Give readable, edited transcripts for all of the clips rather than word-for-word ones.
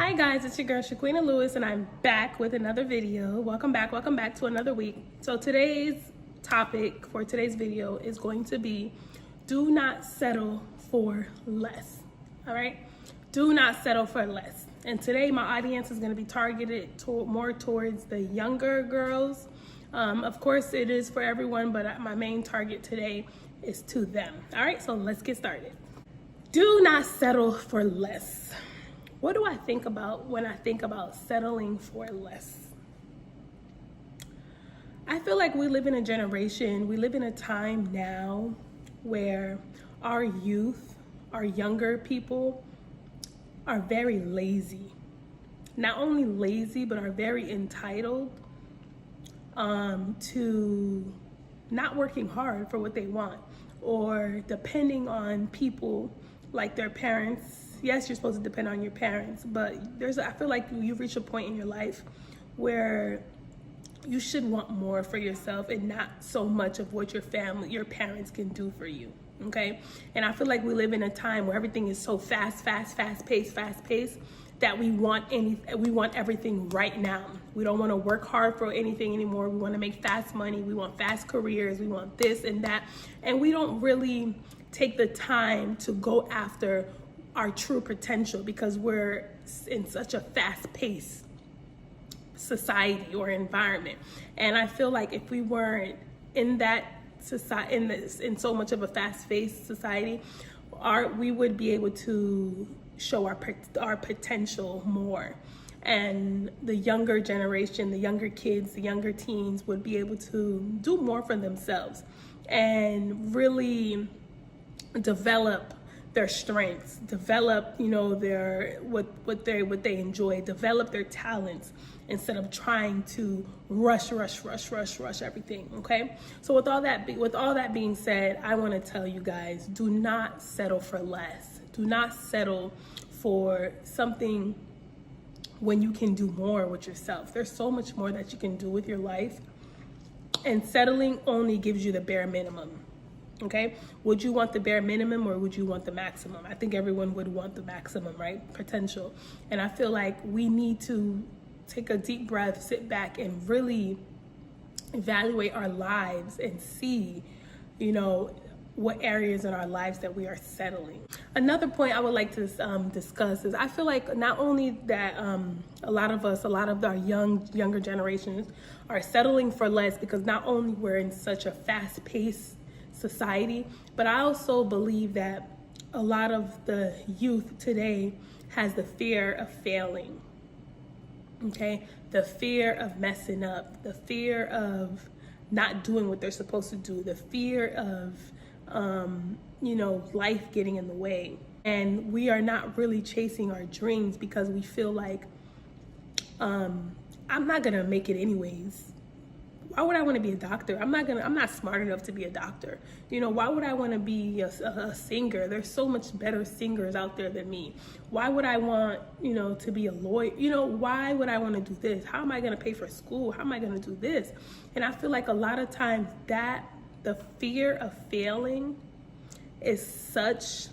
Hi guys, it's your girl Shaquina Lewis and I'm back with another video. Welcome back to another week. So today's topic for today's video is going to be do not settle for less. All right? Do not settle for less. And today my audience is going to be targeted more towards the younger girls. Of course it is for everyone, but my main target today is to them. All right, so let's get started. Do not settle for less. What do I think about when I think about settling for less? I feel like we live in a generation, we live in a time now where our youth, our younger people are very lazy. Not only lazy, but are very entitled to not working hard for what they want or depending on people like their parents. Yes, you're supposed to depend on your parents, but I feel like you've reached a point in your life where you should want more for yourself and not so much of what your parents can do for you, okay? And I feel like we live in a time where everything is so fast-paced, that we want everything right now. We don't want to work hard for anything anymore. We want to make fast money. We want fast careers. We want this and that. And we don't really take the time to go after our true potential because we're in such a fast-paced society or environment. And I feel like if we weren't in that society, in so much of a fast-paced society, we would be able to show our potential more. And the younger generation, the younger kids, the younger teens would be able to do more for themselves and really develop their strengths, develop, their what they enjoy, develop their talents instead of trying to rush everything. Okay. So with all that being said, I want to tell you guys, do not settle for less. Do not settle for something when you can do more with yourself. There's so much more that you can do with your life, and settling only gives you the bare minimum. Okay, would you want the bare minimum or would you want the maximum? I think everyone would want the maximum, right? Potential. And I feel like we need to take a deep breath, sit back and really evaluate our lives and see, what areas in our lives that we are settling. Another point I would like to discuss is I feel like not only that a lot of our younger generations are settling for less because not only we're in such a fast-paced society, but I also believe that a lot of the youth today has the fear of failing, okay? The fear of messing up, the fear of not doing what they're supposed to do, the fear of, life getting in the way. And we are not really chasing our dreams because we feel like, I'm not gonna make it anyways. Why would I want to be a doctor? I'm not smart enough to be a doctor. Why would I want to be a singer? There's so much better singers out there than me. Why would I want, to be a lawyer? Why would I want to do this? How am I going to pay for school? How am I going to do this? And I feel like a lot of times that the fear of failing is such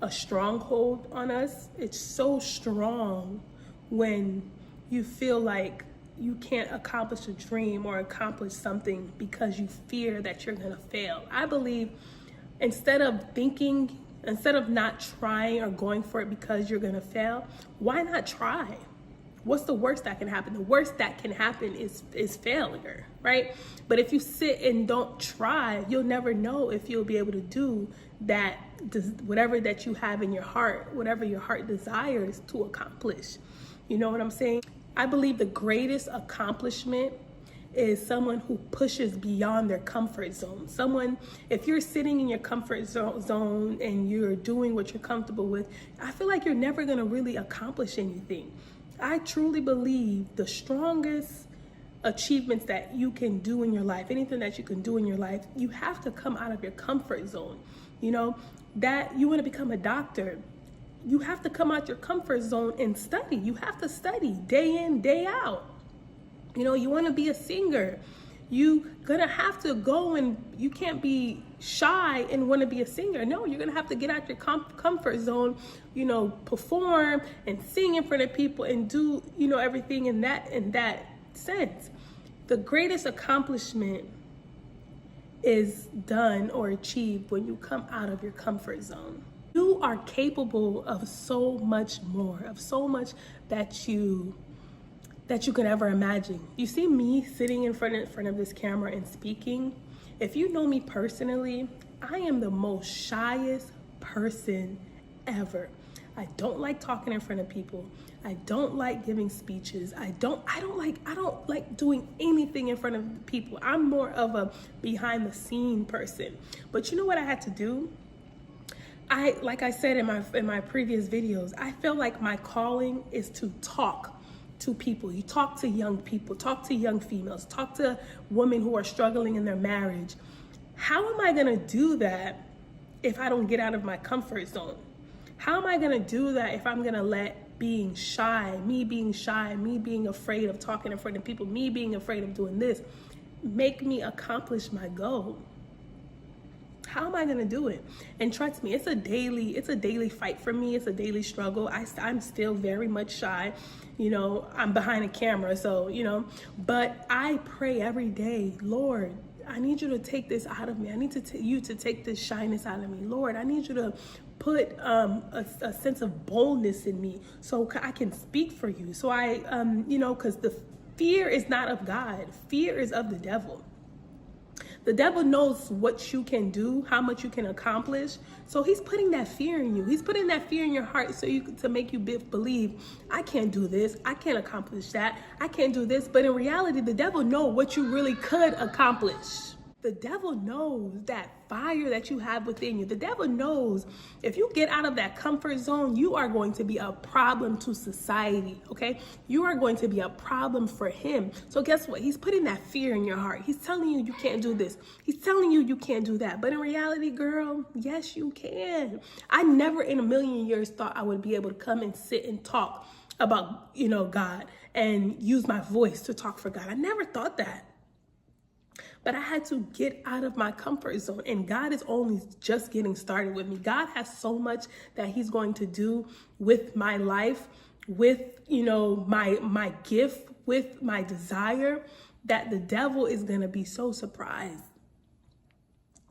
a stronghold on us. It's so strong when you feel like you can't accomplish a dream or accomplish something because you fear that you're gonna fail. I believe instead of not trying or going for it because you're gonna fail, why not try? What's the worst that can happen? The worst that can happen is failure, right? But if you sit and don't try, you'll never know if you'll be able to do that, whatever that you have in your heart, whatever your heart desires to accomplish. You know what I'm saying? I believe the greatest accomplishment is someone who pushes beyond their comfort zone. If you're sitting in your comfort zone and you're doing what you're comfortable with, I feel like you're never gonna really accomplish anything. I truly believe the strongest achievements that you can do in your life, anything that you can do in your life, you have to come out of your comfort zone. That you wanna become a doctor, you have to come out your comfort zone and study. You have to study day in, day out. You want to be a singer. You gonna have to go, and you can't be shy and want to be a singer. No, you're gonna have to get out your comfort zone, perform and sing in front of people and do, everything in that sense. The greatest accomplishment is done or achieved when you come out of your comfort zone. You are capable of so much more, of so much that you can ever imagine. You see me sitting in front of this camera and speaking. If you know me personally, I am the most shyest person ever. I don't like talking in front of people. I don't like giving speeches. I don't like doing anything in front of people. I'm more of a behind the scene person. But you know what I had to do? Like I said in my previous videos, I feel like my calling is to talk to people. You talk to young people, talk to young females, talk to women who are struggling in their marriage. How am I gonna do that if I don't get out of my comfort zone? How am I gonna do that if I'm gonna let me being afraid of talking in front of people, me being afraid of doing this, make me accomplish my goal? How am I gonna do it? And trust me, it's a daily fight for me. It's a daily struggle. I'm still very much shy. I'm behind a camera, so, but I pray every day, Lord, I need you to take this out of me. I need you to take this shyness out of me. Lord, I need you to put a sense of boldness in me so I can speak for you. So because the fear is not of God. Fear is of the devil. The devil knows what you can do, how much you can accomplish. So he's putting that fear in you. He's putting that fear in your heart to make you believe, I can't do this. I can't accomplish that. I can't do this. But in reality, the devil knows what you really could accomplish. The devil knows that fire that you have within you. The devil knows if you get out of that comfort zone, you are going to be a problem to society, okay? You are going to be a problem for him. So guess what? He's putting that fear in your heart. He's telling you you can't do this. He's telling you you can't do that. But in reality, girl, yes, you can. I never in a million years thought I would be able to come and sit and talk about, God and use my voice to talk for God. I never thought that. But I had to get out of my comfort zone, and God is only just getting started with me. God has so much that he's going to do with my life, with, my gift, with my desire, that the devil is going to be so surprised.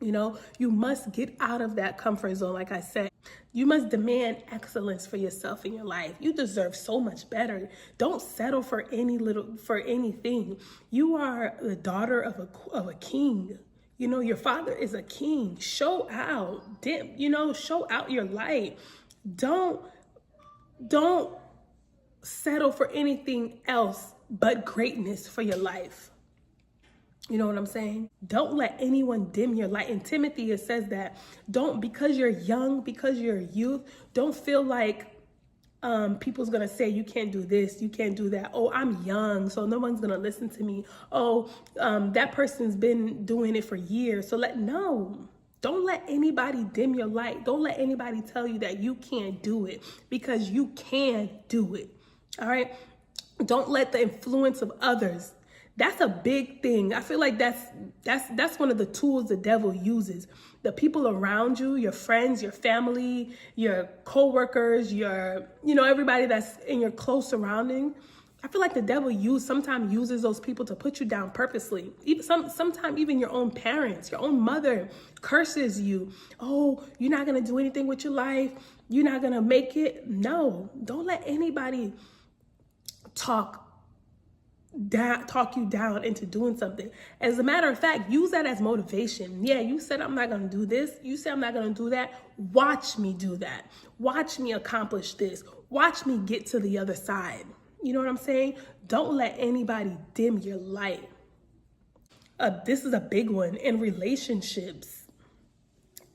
You must get out of that comfort zone. Like I said, you must demand excellence for yourself in your life. You deserve so much better. Don't settle for anything. You are the daughter of a king. Your father is a king. Show out. Show out your light. Don't settle for anything else but greatness for your life. You know what I'm saying? Don't let anyone dim your light. In Timothy, it says that because you're young, because you're a youth, don't feel like people's going to say, you can't do this, you can't do that. Oh, I'm young, so no one's going to listen to me. Oh, that person's been doing it for years. So don't let anybody dim your light. Don't let anybody tell you that you can't do it, because you can do it. All right? Don't let the influence of others. That's a big thing. I feel like that's one of the tools the devil uses. The people around you, your friends, your family, your coworkers, everybody that's in your close surrounding. I feel like the devil sometimes uses those people to put you down purposely. Sometimes even your own parents, your own mother curses you. Oh, you're not going to do anything with your life. You're not going to make it. No, don't let anybody talk you down into doing something. As a matter of fact, use that as motivation. Yeah, you said I'm not going to do this. You said I'm not going to do that. Watch me do that. Watch me accomplish this. Watch me get to the other side. You know what I'm saying? Don't let anybody dim your light. This is a big one in relationships.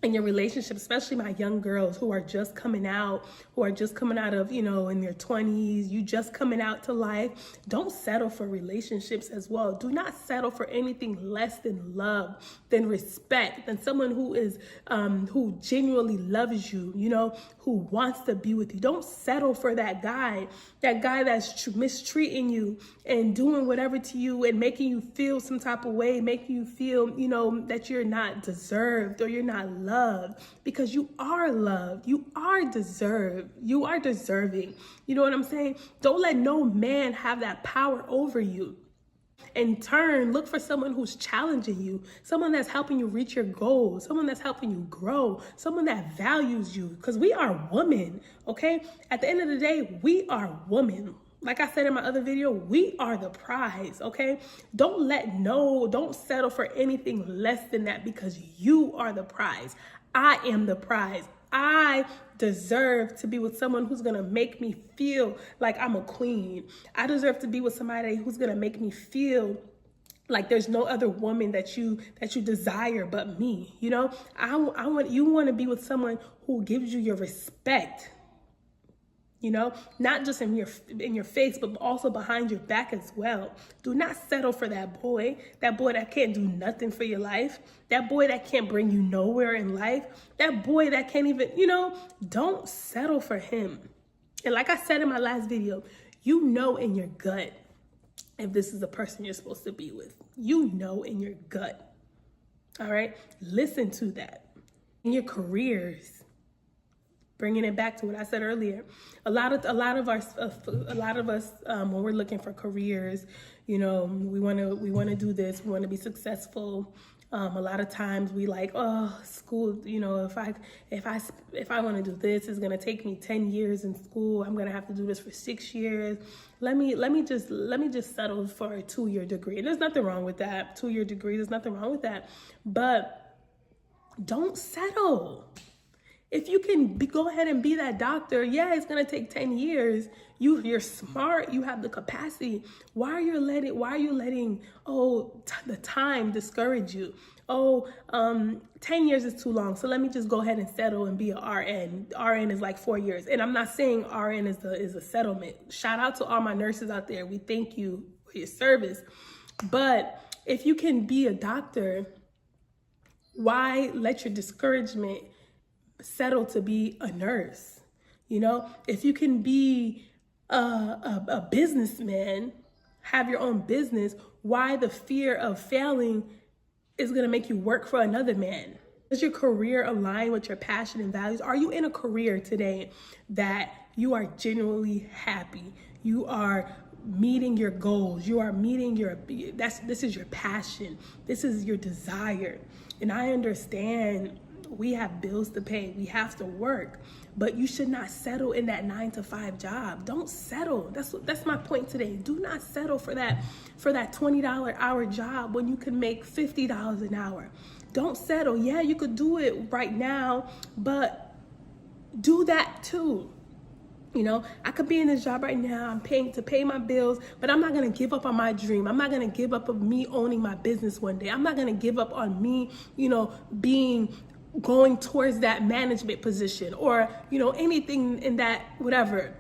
in your relationship, especially my young girls who are just coming out, of, in their 20s, you just coming out to life, don't settle for relationships as well. Do not settle for anything less than love, than respect, than someone who is, who genuinely loves you, who wants to be with you. Don't settle for that guy that's mistreating you and doing whatever to you and making you feel some type of way, making you feel, that you're not deserved or you're not loved, because you are loved. You are deserved. You are deserving. You know what I'm saying? Don't let no man have that power over you. In turn, look for someone who's challenging you, someone that's helping you reach your goals, someone that's helping you grow, someone that values you, because we are women, okay? At the end of the day, we are women. Like I said in my other video, we are the prize, okay? Don't settle for anything less than that, because you are the prize. I am the prize. I deserve to be with someone who's gonna make me feel like I'm a queen. I deserve to be with somebody who's gonna make me feel like there's no other woman that you desire but me. You want to be with someone who gives you your respect. Not just in your face, but also behind your back as well. Do not settle for that boy that can't do nothing for your life, that boy that can't bring you nowhere in life, that boy that can't even, don't settle for him. And like I said in my last video, in your gut if this is the person you're supposed to be with. In your gut. All right? Listen to that. In your careers, bringing it back to what I said earlier, a lot of us, when we're looking for careers, we want to do this, we want to be successful. A lot of times we like, school, if I want to do this, it's going to take me 10 years in school. I'm going to have to do this for 6 years. Let me just settle for a 2-year degree. And there's nothing wrong with that. 2-year degree, there's nothing wrong with that. But don't settle. If you can go ahead and be that doctor, it's going to take 10 years. You're smart. You have the capacity. Why are you letting the time discourage you? 10 years is too long. So let me just go ahead and settle and be an RN. RN is like 4 years. And I'm not saying RN is a settlement. Shout out to all my nurses out there. We thank you for your service. But if you can be a doctor, why let your discouragement settle to be a nurse? If you can be a businessman, have your own business, why the fear of failing is going to make you work for another man? Does your career align with your passion and values? Are you in a career today that you are genuinely happy? You are meeting your goals. You are meeting this is your passion. This is your desire. And I understand we have bills to pay. We have to work, but you should not settle in that 9-to-5 job. Don't settle. That's my point today. Do not settle for that $20 hour job when you can make $50 an hour. Don't settle. Yeah, you could do it right now, but do that too. I could be in this job right now. I'm paying to pay my bills, but I'm not going to give up on my dream. I'm not going to give up on me owning my business one day. I'm not going to give up on me, going towards that management position or, anything in that, whatever.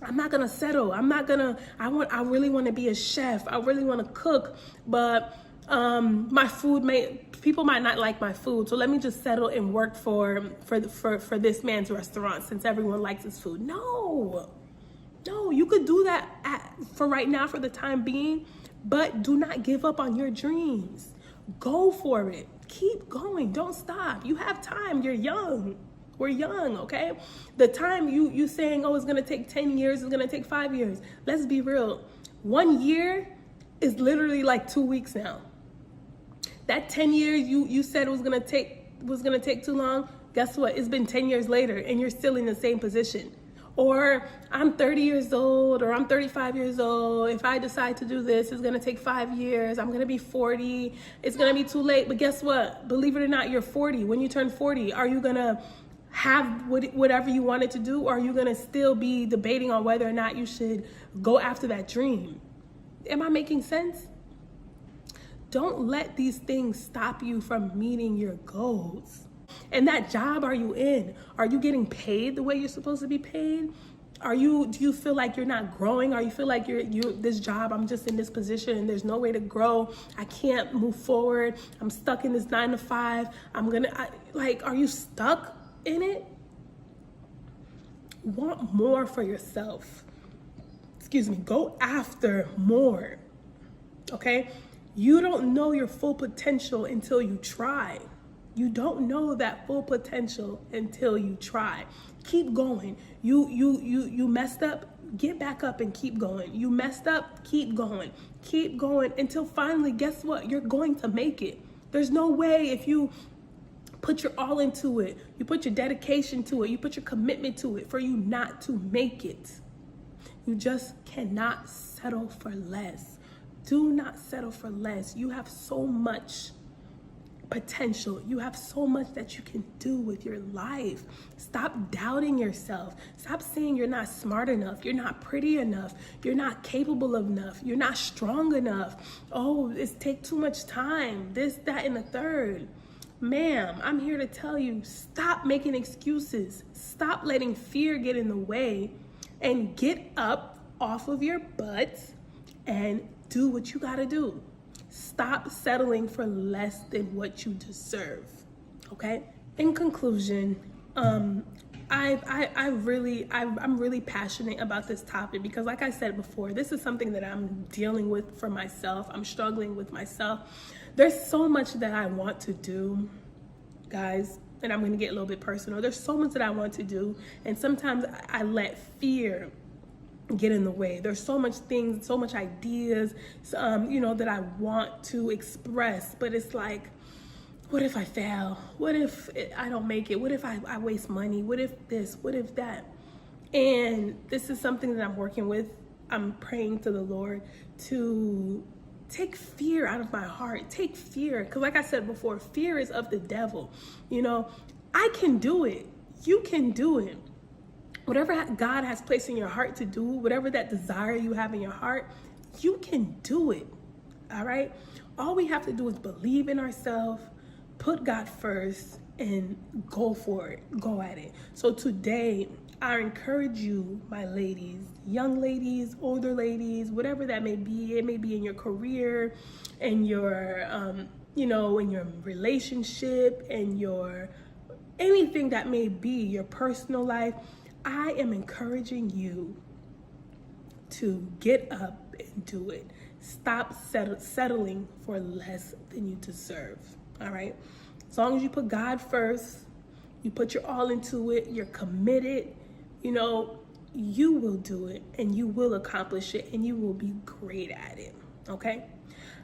I'm not going to settle. I really want to be a chef. I really want to cook, but my food people might not like my food. So let me just settle and work for this man's restaurant since everyone likes his food. No, you could do that for right now, for the time being, but do not give up on your dreams. Go for it. Keep going. Don't stop. You have time. You're young. We're young, okay? The time you saying, it's going to take 10 years, it's going to take 5 years. Let's be real. 1 year is literally like 2 weeks now. That 10 years you said was going to take too long. Guess what? It's been 10 years later and you're still in the same position. Or I'm 30 years old or I'm 35 years old. If I decide to do this, it's going to take 5 years. I'm going to be 40. It's going to be too late. But guess what? Believe it or not, you're 40. When you turn 40, are you going to have whatever you wanted to do? Or are you going to still be debating on whether or not you should go after that dream? Am I making sense? Don't let these things stop you from meeting your goals. And that job are you in? Are you getting paid the way you're supposed to be paid? Do you feel like you're not growing? Or you feel like you're this job, I'm just in this position and there's no way to grow. I can't move forward. I'm stuck in this 9 to 5. Are you stuck in it? Want more for yourself. Go after more. Okay? You don't know your full potential until you try. You don't know that full potential until you try. Keep going. You messed up, get back up and keep going. You messed up, keep going. Keep going until finally, guess what? You're going to make it. There's no way if you put your all into it, you put your dedication to it, you put your commitment to it, for you not to make it. You just cannot settle for less. Do not settle for less. You have so much potential. You have so much that you can do with your life. Stop doubting yourself. Stop saying you're not smart enough. You're not pretty enough. You're not capable enough. You're not strong enough. Oh, it's take too much time. This, that, and the third. Ma'am, I'm here to tell you, stop making excuses. Stop letting fear get in the way and get up off of your butt and do what you gotta do. Stop settling for less than what you deserve, okay? In conclusion, I'm really passionate about this topic because, like I said before, this is something that I'm dealing with for myself. I'm struggling with myself. There's so much that I want to do, guys, and I'm gonna get a little bit personal. There's so much that I want to do, and sometimes I let fear get in the way. There's so much things, so much ideas, that I want to express, but it's like, what if I fail? What if I don't make it? What if I waste money? What if this? What if that? And this is something that I'm working with. I'm praying to the Lord to take fear out of my heart. Take fear, because like I said before, fear is of the devil. I can do it. You can do it. Whatever God has placed in your heart to do, whatever that desire you have in your heart, you can do it, all right? All we have to do is believe in ourselves, put God first, and go for it, go at it. So today, I encourage you, my ladies, young ladies, older ladies, whatever that may be. It may be in your career, in your, in your relationship, in your, anything that may be, your personal life. I am encouraging you to get up and do it. Stop settling for less than you deserve, all right? As long as you put God first, you put your all into it, you're committed, you will do it and you will accomplish it and you will be great at it, okay?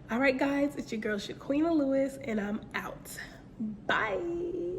All right, guys, it's your girl, Shaquina Lewis, and I'm out. Bye.